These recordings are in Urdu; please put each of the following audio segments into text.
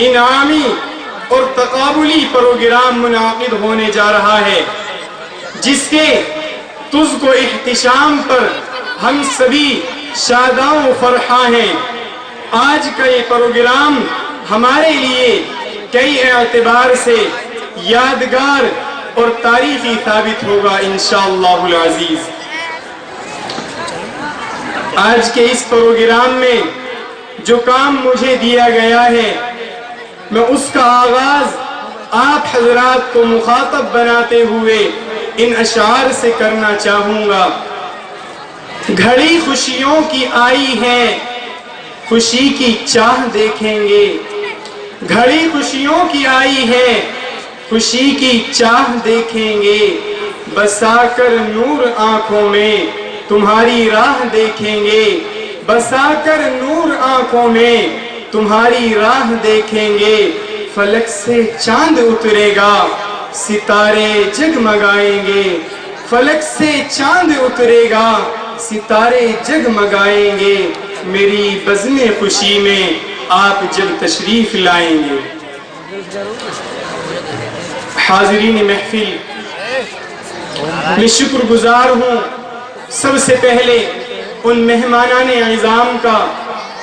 انعامی اور تقابلی پروگرام منعقد ہونے جا رہا ہے، جس کے تجھ کو احتشام پر ہم سبھی شاداں و فرحاں ہیں۔ آج کا یہ پروگرام ہمارے لیے کئی اعتبار سے یادگار اور تاریخی ثابت ہوگا انشاءاللہ العزیز۔ آج کے اس پروگرام میں جو کام مجھے دیا گیا ہے، میں اس کا آغاز آپ حضرات کو مخاطب بناتے ہوئے ان اشعار سے کرنا چاہوں گا۔ گھڑی خوشیوں کی آئی ہے، خوشی کی چاہ دیکھیں گے۔ گھڑی خوشیوں کی آئی ہے، خوشی کی چاہ دیکھیں گے۔ بسا کر نور آنکھوں میں تمہاری راہ دیکھیں گے۔ بسا کر نور آنکھوں میں تمہاری راہ دیکھیں گے۔ فلک سے چاند اترے گا، ستارے جگمگائیں گے۔ فلک سے چاند اترے گا، ستارے جگمگائیں گے۔ میری بزم خوشی میں آپ جب تشریف لائیں گے۔ حاضرین محفل، میں شکر گزار ہوں سب سے پہلے ان مہمانان اعظام کا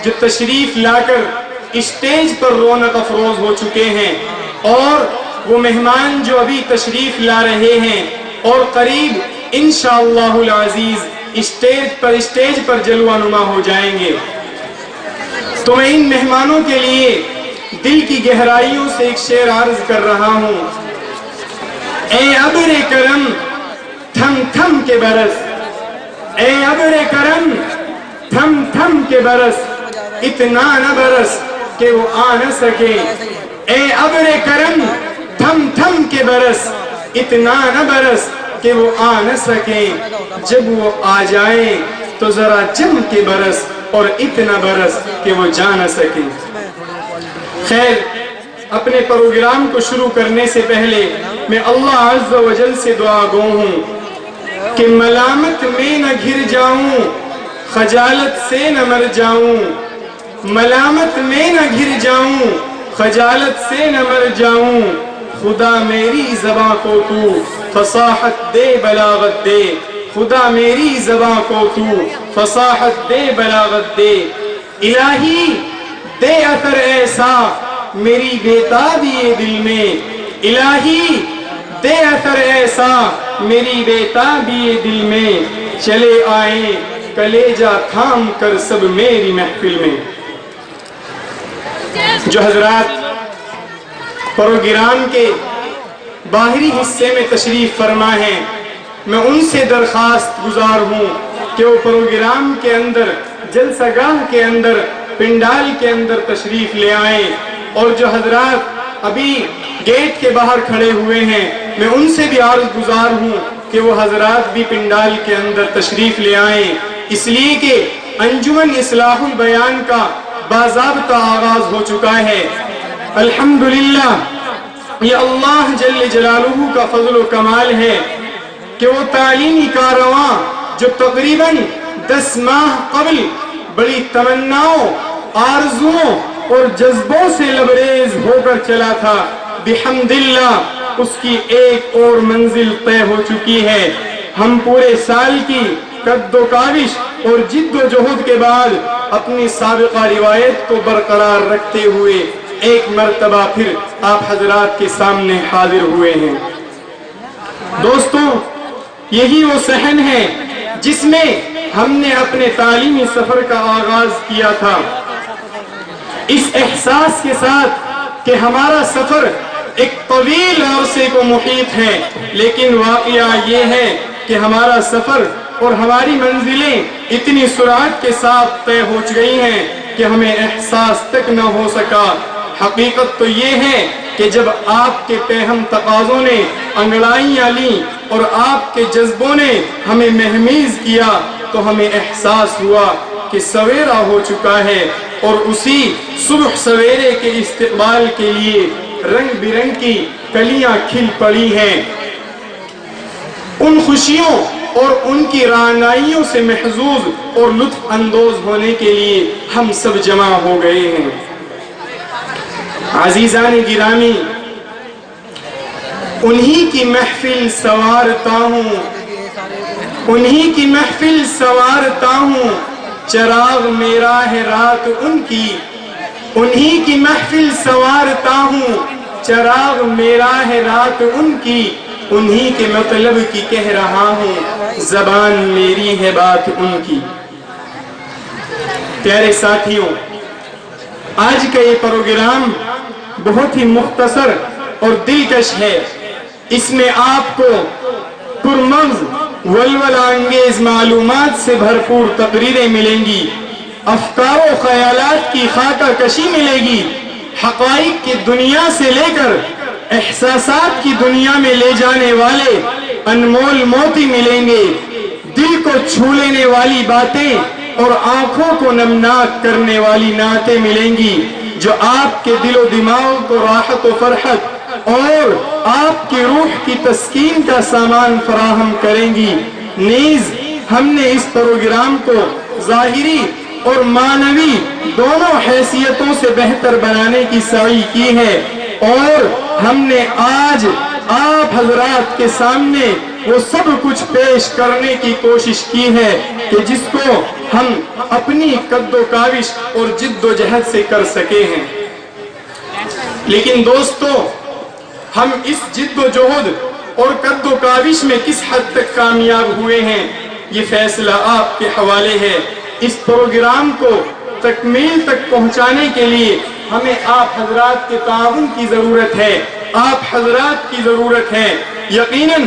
جو تشریف لا کر اسٹیج پر رونق افروز ہو چکے ہیں، اور وہ مہمان جو ابھی تشریف لا رہے ہیں اور قریب انشاءاللہ العزیز اسٹیج پر جلوہ نما ہو جائیں گے۔ تو میں ان مہمانوں کے لیے دل کی گہرائیوں سے ایک شعر عرض کر رہا ہوں۔ اے ابر کرم تھم تھم کے برس، اے ابر کرم تھم تھم کے برس، اتنا نہ برس کہ وہ آ نہ سکے۔ اے ابر کرم تھم تھم کے برس، اتنا نہ برس کہ وہ آ نہ سکے۔ جب وہ آ جائیں تو ذرا جم کے برس، اور اتنا برس کہ وہ جا نہ سکے۔ خیر، اپنے پروگرام کو شروع کرنے سے پہلے میں اللہ عز و جل سے دعا گو ہوں کہ ملامت میں نہ گر جاؤں، خجالت سے نہ مر جاؤں۔ ملامت میں نہ گر جاؤں، خجالت سے نہ مر جاؤں۔ خدا میری زباں کو تو فصاحت دے، بلاغت دے۔ خدا میری زباں کو تو فصاحت دے، بلاغت دے۔ الہی دے اثر ایسا میری بیتابی دل میں۔ الہی دے اثر ایسا میری بیتابی دل میں۔ چلے آئیں کلیجہ تھام کر سب میری محفل میں۔ جو حضرات پروگرام کے باہری حصے میں تشریف فرما ہیں، میں ان سے درخواست گزار ہوں کہ وہ پروگرام کے اندر، جلسہ گاہ کے اندر، پنڈال کے اندر تشریف لے آئیں۔ اور جو حضرات ابھی گیٹ کے باہر کھڑے ہوئے ہیں، میں ان سے بھی عرض گزار ہوں کہ وہ حضرات بھی پنڈال کے اندر تشریف لے آئیں، اس لیے کہ انجمن اصلاح البیان کا باضابطہ آغاز ہو چکا ہے۔ الحمدللہ، یہ اللہ جل جلالہ کا فضل و کمال ہے کہ وہ تعلیمی کارواں جو تقریباً 10 ماہ قبل بڑی تمناؤں، آرزوؤں اور جذبوں سے لبریز ہو کر چلا تھا، بحمدللہ اس کی ایک اور منزل طے ہو چکی ہے۔ ہم پورے سال کی قد و کاوش اور جد و جہد کے بعد اپنی سابقہ روایت کو برقرار رکھتے ہوئے ایک مرتبہ پھر آپ حضرات کے سامنے حاضر ہوئے ہیں۔ دوستوں، یہی وہ صحن ہے جس میں ہم نے اپنے تعلیمی سفر کا آغاز کیا تھا، اس احساس کے ساتھ کہ ہمارا سفر ایک طویل عرصے کو محیط ہے، لیکن واقعہ یہ ہے کہ ہمارا سفر اور ہماری منزلیں اتنی سرعت کے ساتھ طے ہو گئی ہیں کہ ہمیں احساس تک نہ ہو سکا۔ حقیقت تو یہ ہے کہ جب آپ کے پیہم تقاضوں نے انگڑائیاں لیں اور آپ کے جذبوں نے ہمیں مہمیز کیا تو ہمیں احساس ہوا کہ سویرا ہو چکا ہے، اور اسی صبح سویرے کے استقبال کے لیے رنگ برنگ کی کلیاں کھل پڑی ہیں۔ ان خوشیوں اور ان کی رعنائیوں سے محظوظ اور لطف اندوز ہونے کے لیے ہم سب جمع ہو گئے ہیں۔ عزیزان گرامی، انہی کی محفل سوارتا ہوں، انہی کی محفل سوارتا ہوں، چراغ میرا ہے رات ان کی، انہی کی محفل سوارتا ہوں، چراغ میرا ہے رات ان کی، انہی کے مطلب کی کہہ رہا ہوں، زبان میری ہے بات ان کی۔ پیارے ساتھیوں، آج کا یہ پروگرام بہت ہی مختصر اور دلکش ہے۔ اس میں آپ کو پرمغز ولولہ انگیز معلومات سے بھرپور تقریریں ملیں گی، افکار و خیالات کی خاکہ کشی ملے گی، حقائق کی دنیا سے لے کر احساسات کی دنیا میں لے جانے والے انمول موتی ملیں گے، دل کو چھو لینے والی باتیں اور آنکھوں کو نمناک کرنے والی نعتیں ملیں گی، جو آپ کے دل و دماغ کو راحت و فرحت اور آپ کی روح کی تسکین کا سامان فراہم کریں گی۔ نیز ہم نے اس پروگرام کو ظاہری اور معنوی دونوں حیثیتوں سے بہتر بنانے کی سعی کی ہے، اور ہم نے آج آپ حضرات کے سامنے وہ سب کچھ پیش کرنے کی کوشش کی ہے کہ جس کو ہم اپنی قد و کاوش اور جد و جہد سے کر سکے ہیں۔ لیکن دوستو، ہم اس جد و جہد اور قد و کاوش میں کس حد تک کامیاب ہوئے ہیں، یہ فیصلہ آپ کے حوالے ہے۔ اس پروگرام کو تکمیل تک پہنچانے کے لیے ہمیں آپ حضرات کے تعاون کی ضرورت ہے، آپ حضرات کی ضرورت ہے۔ یقیناً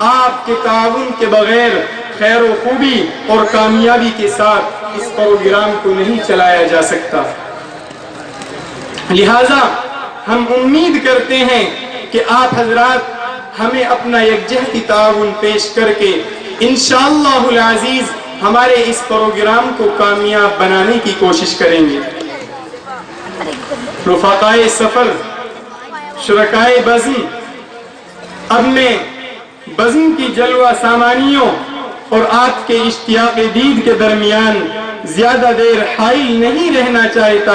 آپ کے تعاون کے بغیر خیر و خوبی اور کامیابی کے ساتھ اس پروگرام کو نہیں چلایا جا سکتا۔ لہٰذا ہم امید کرتے ہیں کہ آپ حضرات ہمیں اپنا یکجہتی تعاون پیش کر کے انشاءاللہ العزیز ہمارے اس پروگرام کو کامیاب بنانے کی کوشش کریں گے۔ رفقائے سفر، شرکائے بزم، اب میں بزم کی جلوہ سامانیوں اور آپ کے اشتیاق دید کے درمیان زیادہ دیر حائل نہیں رہنا چاہتا،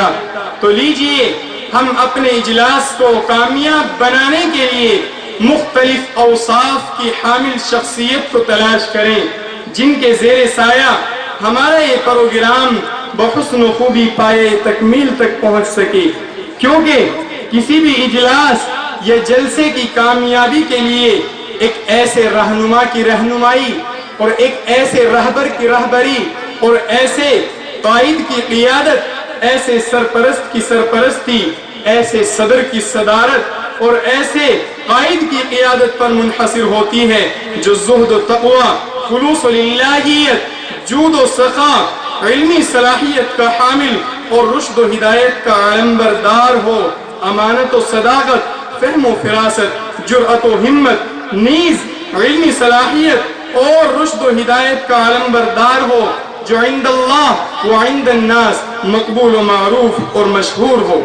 تو لیجئے ہم اپنے اجلاس کو کامیاب بنانے کے لیے مختلف اوصاف کی حامل شخصیت کو تلاش کریں، جن کے زیر سایہ ہمارا یہ پروگرام بحسن و خوبی پائے تکمیل تک پہنچ سکے، کیونکہ کسی بھی اجلاس یا جلسے کی کامیابی کے لیے ایک ایسے رہنما کی رہنمائی اور ایک ایسے رہبر کی رہبری اور ایسے قائد کی قیادت، ایسے سرپرست کی سرپرستی، ایسے صدر کی صدارت اور ایسے قائد کی قیادت پر منحصر ہوتی ہے جو زہد و تقوی، خلوص و للہیت، جود و سخا، علمی صلاحیت کا حامل اور رشد و ہدایت کا علمبردار ہو، امانت و صداقت، فہم و فراست، جرأت و ہمت، نیز علمی صلاحیت اور رشد و ہدایت کا علمبردار ہو، جو عند اللہ و عند الناس مقبول و معروف اور مشہور ہو۔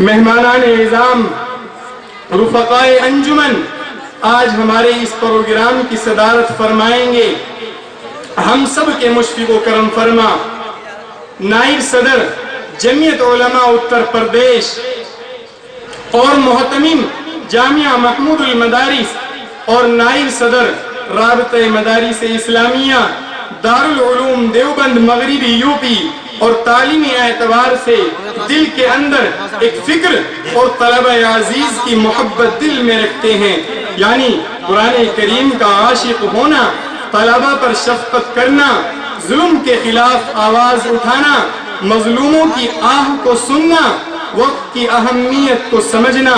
مہمانان اعظام، رفقائے انجمن، آج ہمارے اس پروگرام کی صدارت فرمائیں گے ہم سب کے مشفق و کرم فرما نائب صدر جمعیت علماء اتر پردیش اور محتمم جامعہ محمود المدارس اور نائب صدر رابطہ مدارس اسلامیہ دارالعلوم دیوبند مغربی یو پی، اور تعلیمی اعتبار سے دل کے اندر ایک فکر اور طلبہ عزیز کی محبت دل میں رکھتے ہیں، یعنی قرآن کریم کا عاشق ہونا، طلبہ پر شفقت کرنا، ظلم کے خلاف آواز اٹھانا، مظلوموں کی آہ کو سننا، وقت کی اہمیت کو سمجھنا،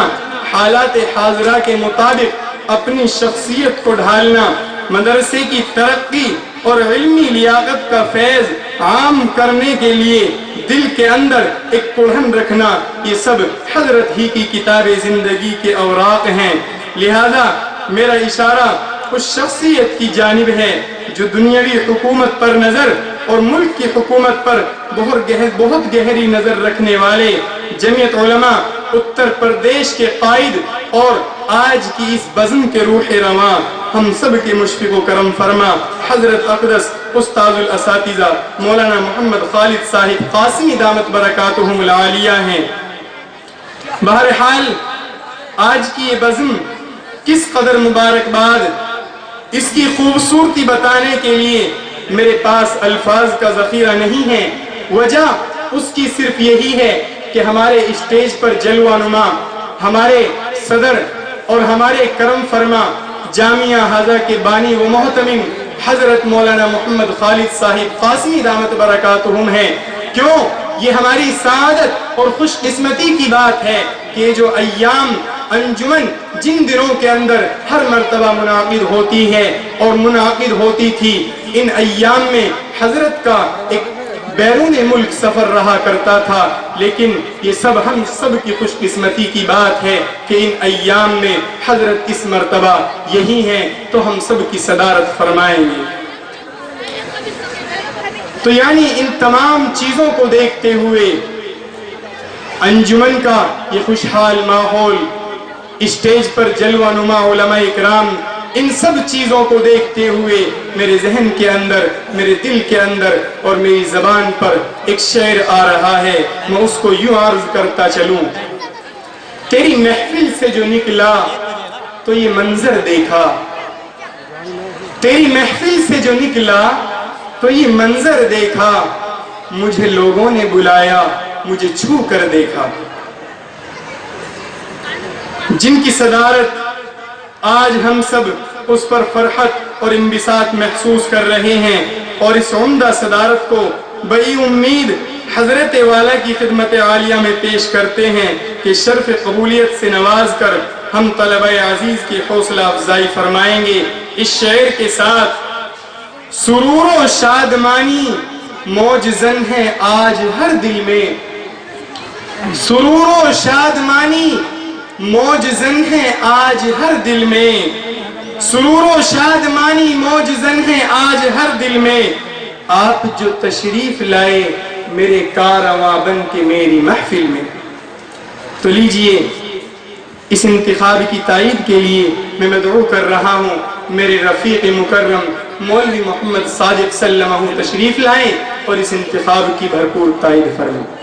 حالات حاضرہ کے مطابق اپنی شخصیت کو ڈھالنا، مدرسے کی ترقی اور علمی لیاقت کا فیض عام کرنے کے لیے دل کے اندر ایک کڑھن رکھنا، یہ سب حضرت ہی کی کتاب زندگی کے اوراق ہیں۔ لہذا میرا اشارہ اس شخصیت کی جانب ہے جو دنیاوی حکومت پر نظر اور ملک کی حکومت پر بہت گہری نظر رکھنے والے جمعیت علماء اتر پردیش کے قائد اور آج کی اس بزم کے روح رواں ہم سب کے مشفق و کرم فرما۔ حضرت اقدس استاذ الاساتذہ مولانا محمد خالد صاحب قاسمی دامت برکاتہم العالیہ ہیں۔ بہرحال آج کی یہ بزم کس قدر مبارکباد، اس کی خوبصورتی بتانے کے لیے میرے پاس الفاظ کا ذخیرہ نہیں ہے۔ وجہ اس کی صرف یہی ہے کہ ہمارے اسٹیج پر جلوہ نما ہمارے صدر اور ہمارے کرم فرما جامعہ ہاذا کے بانی و محتمم حضرت مولانا محمد خالد صاحب قاسمی دامت برکاتہم ہیں۔ کیوں؟ یہ ہماری سعادت اور خوش قسمتی کی بات ہے کہ یہ جو ایام انجمن جن دنوں کے اندر ہر مرتبہ منعقد ہوتی ہے اور منعقد ہوتی تھی، ان ایام میں حضرت کا ایک بیرون ملک سفر رہا کرتا تھا، لیکن یہ سب ہم سب کی خوش قسمتی کی بات ہے کہ ان ایام میں حضرت اس مرتبہ یہی ہیں تو ہم سب کی صدارت فرمائیں گے۔ تو یعنی ان تمام چیزوں کو دیکھتے ہوئے انجمن کا یہ خوشحال ماحول، اسٹیج پر جلوہ نما علماء اکرام، ان سب چیزوں کو دیکھتے ہوئے میرے ذہن کے اندر، میرے دل کے اندر اور میری زبان پر ایک شعر آ رہا ہے، میں اس کو یوں عرض کرتا چلوں۔ تیری محفل سے جو نکلا تو یہ منظر دیکھا، تیری محفل سے جو نکلا تو یہ منظر دیکھا، مجھے لوگوں نے بلایا مجھے چھو کر دیکھا۔ جن کی صدارت آج ہم سب اس پر فرحت اور انبساط محسوس کر رہے ہیں، اور اس عمدہ صدارت کو بڑی امید حضرت والا کی خدمت عالیہ میں پیش کرتے ہیں کہ شرف قبولیت سے نواز کر ہم طلبہ عزیز کی حوصلہ افزائی فرمائیں گے اس شعر کے ساتھ۔ سرور و شادمانی موج زن ہے آج ہر دل میں، سرور و شادمانی موج زن ہے آج ہر دل میں، سرور و شادمانی موج زن ہے آج ہر دل میں، آپ جو تشریف لائے میرے کارواں بن کے میری محفل میں۔ تو لیجئے اس انتخاب کی تائید کے لیے میں مدعو کر رہا ہوں میرے رفیق مکرم مولوی محمد صادق سلمہ تشریف لائیں اور اس انتخاب کی بھرپور تائید فرمائیں۔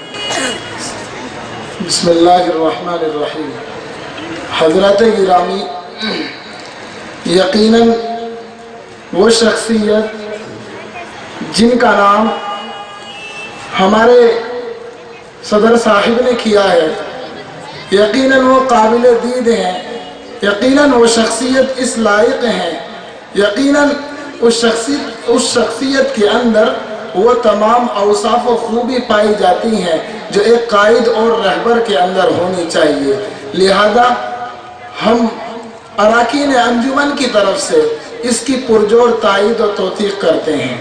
بسم اللہ الرحمن الرحیم۔ حضرات گرامی، یقیناً وہ شخصیت جن کا نام ہمارے صدر صاحب نے کیا ہے، یقیناً وہ قابل دید ہیں، یقیناً وہ شخصیت اس لائق ہیں، یقیناً اس شخصیت کے اندر وہ تمام اوصاف و خوبی پائی جاتی ہیں جو ایک قائد اور رہبر کے اندر ہونی چاہیے۔ لہذا ہم اراکین انجمن کی طرف سے اس کی پرجوڑ تائید و توثیق کرتے ہیں۔